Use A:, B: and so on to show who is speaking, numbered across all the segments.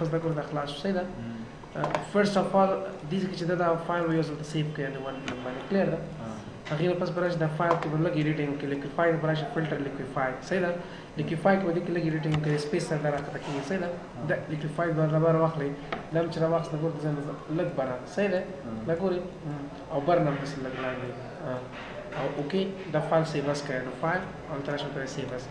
A: پس دا ګور د خلاص صحیح ده فرست اف all دې کې چې دا فایل وي یوزل ته سیو کړئ نو باندې کلیر ده هغه پس برش د فایل کې بل ایډیټینګ کې لیکوفای برش فلټر لیکوفای صحیح ده لیکوفای کې ودی کې لګ ایډیټینګ کې سپیس سره راځي کې صحیح ده د لیکوفای د لپاره واخلې لم چې راوخت د ګور ځن لګ برا صحیح ده دا ګوري او برنامه بس لګ لاندې او اوکې دا فایل سیو اس کړئ نو فایل او تر شو پر سیو اس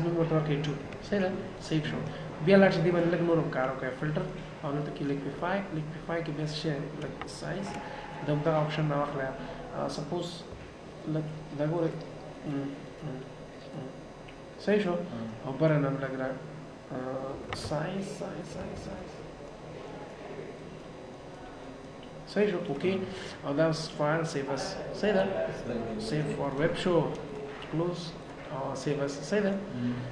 A: نو ورته کې 2 صحیح ده سیو شو بیا لاړ چې دی باندې لګ نورم کار وکړي فلټر او نو ته کې لیکوفای کې بس شي لګ سایز دغه اپشن نه واخلې سپوز لګ دا ګوري صحیح شو او برنامه لګ را سایز صحیح شو اوکې او دا فایل سیو اس صحیح ده سیو فور ویب شو کلوز save as say that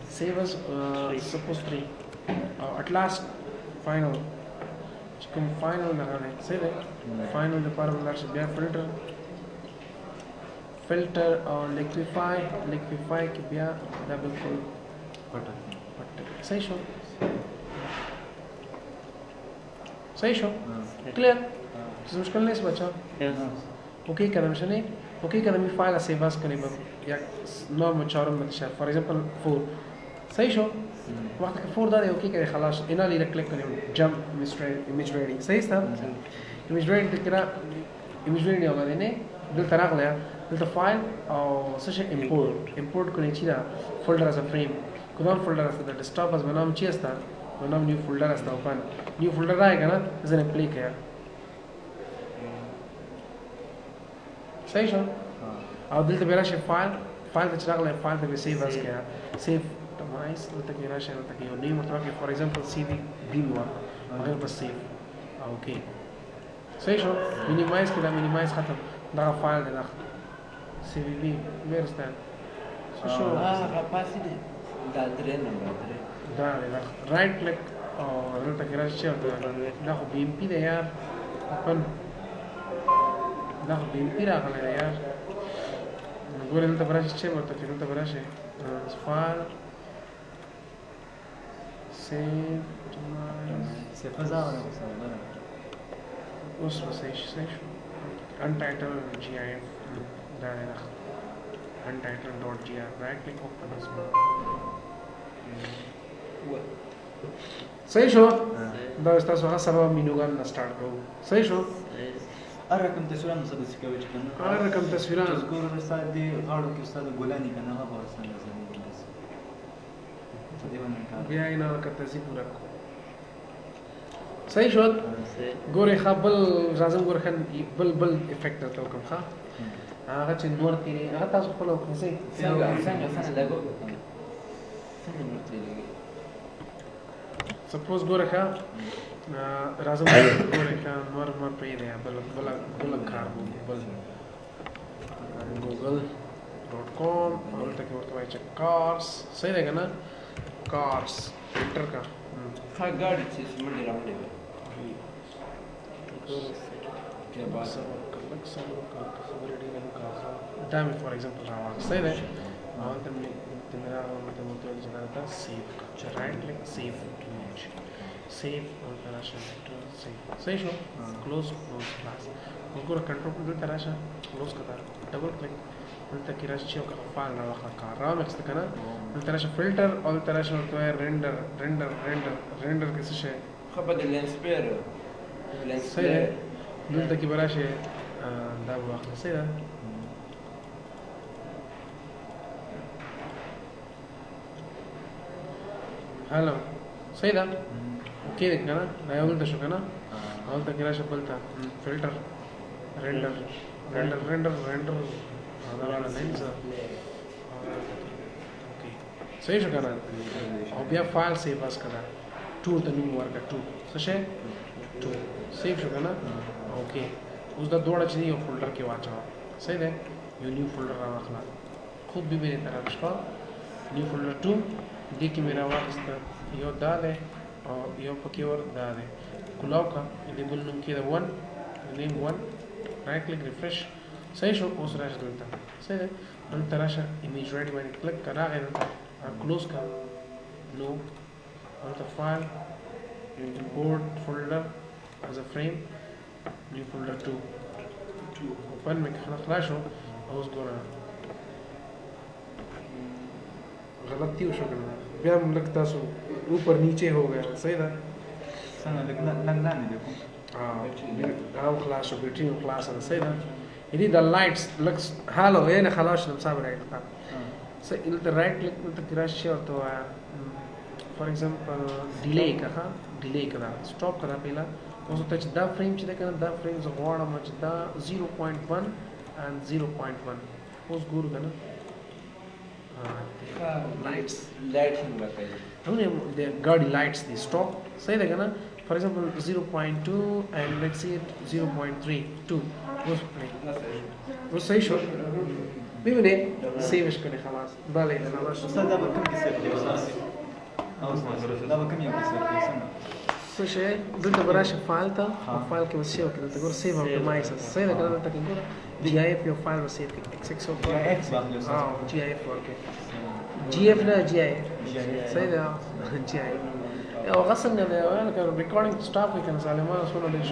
A: save as suppose 3 at last final come final lagane say that final the parameter should be filter or liquefy ke bia double full but say show clear is mushkil nahi bacha okay kadam shane okay kadam file save as kare या नॉर्मल चारों में शायद for example 4 सही शो वक्त के 4 दारे ओके करे खलास इना ली क्लिक करें जंप इमेज रेडी सही था इमेज रेडी तकरा इमेज रेडी होगा देने दिल तराक ले दिल फाइल और सच इंपोर्ट करने चाहिए फोल्डर एज अ फ्रेम कौन folder as the desktop as बनाम चाहिए था बनाम new folder as the open new folder आएगा ना जरा प्ले किया सही show او دلته به راشه فایل ته چراغ لای فایل ته به سیو اس کړه سیو تمایس دلته کې راشه دلته کې یو نیم ورته کې فور ایگزامپل سی وی بی و هغه بس سیو اوکې صحیح شو مینیمایز کړه مینیمایز ختم دا فایل دی دا سی وی بی ورسته شو
B: هغه پاسې دی دا درې نمبر
A: دا رائټ کلیک او دلته کې راشه دا خو بی ام پی دی یار اوپن دا خو بی ام پی راغلی دی یار ګور دلته براشه چې ورته کې دلته براشه فایل سیو
B: فزاونه
A: اوس وسې شي untitled gif دا نه untitled.gif right click open this صحیح شو دا تاسو هغه سبا مینوګان سٹارټ کوو صحیح شو
B: رقم تصویران څه څه کوي چې کنه
A: رقم تصویران
B: ګور استاد دی غاړو کې استاد ګولانی کنه هغه ورسره زموږ
A: بیا یې نه کته سي پورا صحیح شو ګورې خپل راځم ګور خن بل افیکټ ته کوم ښا هغه چې نور تیری هغه تاسو خپل وکړئ څنګه
B: لګو څنګه تیری
A: سپوز ګورې ښا راځم ګورې ښا نور پرې دی بل کار بل google.com ورته کې ورته وایي چې cars صحیح دی کنه cars انټر کا
B: ښه ګاډي چې منډه راوړي
A: क्या बात है कलक सब खबर रेडी रहने का दाम फॉर एग्जांपल रावण सही है और मेरा मतलब तो जगह था save right click save image save और तराशा सेव सही शो क्लोज क्लास उसको कंट्रोल कर तराशा क्लोज करता double click انت کې راشي او فایل راوخه کار را مکس کنه انت راشه فلټر او تراشه ورته رندر کې څه شي
B: خبر د لینس پیر
A: دلته کې براشه دا واخله څه ده هالو صحیح ده اوکې ده کنه دا یو دلته شو کنه دلته کې راشه بلته فلټر رندر هذا على لينز اوكي صحیح شو کنه او بیا فایل سیو اس کړه 2 ته نوم ورکړه 2 څه شي 2 سیو شو کنه اوکې اوس دا دوړه چې یو فولډر کې واچو صحیح ده یو نیو فولډر راوخلا خود به میری طرف شو نیو فولډر 2 دې کې میرا واخست یو داله او یو پکې ور داله کلاو کا دې بل نوم کې دا 1 نیم 1 رائټ کلیک ریفریش صحیح شو اوس راځه دلته صحیح ده نن تراشه ایمیج ریډي باندې کلیک کرا غیر کلوز کا نو انت فایل import folder as a frame new folder 2 open में خلاص شو اوس ګوره غلطی وشو کنه بیا موږ لګ تاسو اوپر نیچے हो गया صحیح ده
B: څنګه لګنا نه لیکو
A: خلاص شو بیټری خلاص ده صحیح ده یعنی د لایټس لکس هالو یې خلاص نو صاحب راځي so the right click with the crash or to for example delay ka delay kara stop kara pehla also touch the frame چې دا دا frames غواړم چې دا 0.1 and 0.1 اوس ګور کنه lights همونه the guard lights the stop صحیح ده کنه for example 0.2 and let's see it 0.32 اوس صحیح شو ببینید سیوش کنی خلاص بله خلاص
B: استاد دا به کوم کې سیو دی استاد او استاد دا به کوم یو کې سیو دی څنګه
A: څه شي دلته براشه فایل ته فایل کې وسیو کې دلته ګور سیو اپټیمایز صحیح ده کنه دلته کې ګور جی آی اف یو فایل وسیو کې xx او
B: جی آی اف واخلو
A: اه جی آی اف ورکه جی اف نه جی آی صحیح ده جی آی او غسل نه ریکارډینګ سټاپ کې کنه سالمانه سونه لږ